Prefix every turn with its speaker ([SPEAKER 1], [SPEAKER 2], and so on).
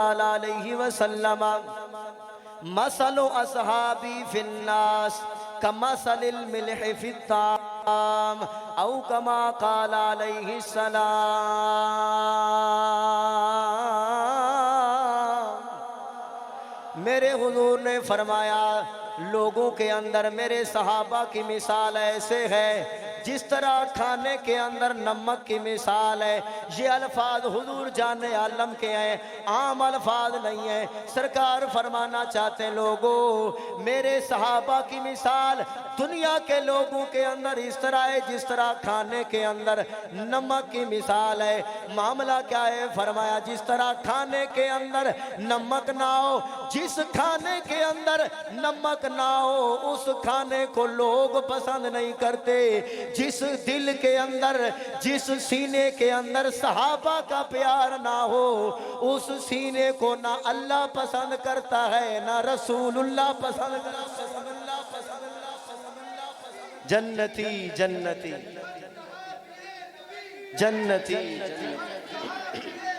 [SPEAKER 1] अलैहि वसल्लम मसलु अस्हाबी फिन्नास कमसलिल मिल्हि फित्ताम औ कमा क़ाल अलैहि सलाम। मेरे हुजूर ने फरमाया लोगों के अंदर मेरे सहाबा की मिसाल ऐसे है जिस तरह खाने के अंदर नमक की मिसाल है। ये अल्फाज हुजूर जाने आलम के हैं, आम अल्फाज नहीं है। सरकार फरमाना चाहते हैं लोगों मेरे सहाबा की मिसाल दुनिया के लोगों के अंदर इस तरह है जिस तरह खाने के अंदर नमक की मिसाल है। मामला क्या है? फरमाया जिस तरह खाने के अंदर नमक ना हो, जिस खाने के अंदर नमक ना हो उस खाने को लोग पसंद नहीं करते। जिस दिल के अंदर, जिस सीने के अंदर सहाबा का प्यार ना हो उस सीने को ना अल्लाह पसंद करता है ना रसूलुल्लाह पसंद करता। जन्नती जन्नती जन्नती जन्नती।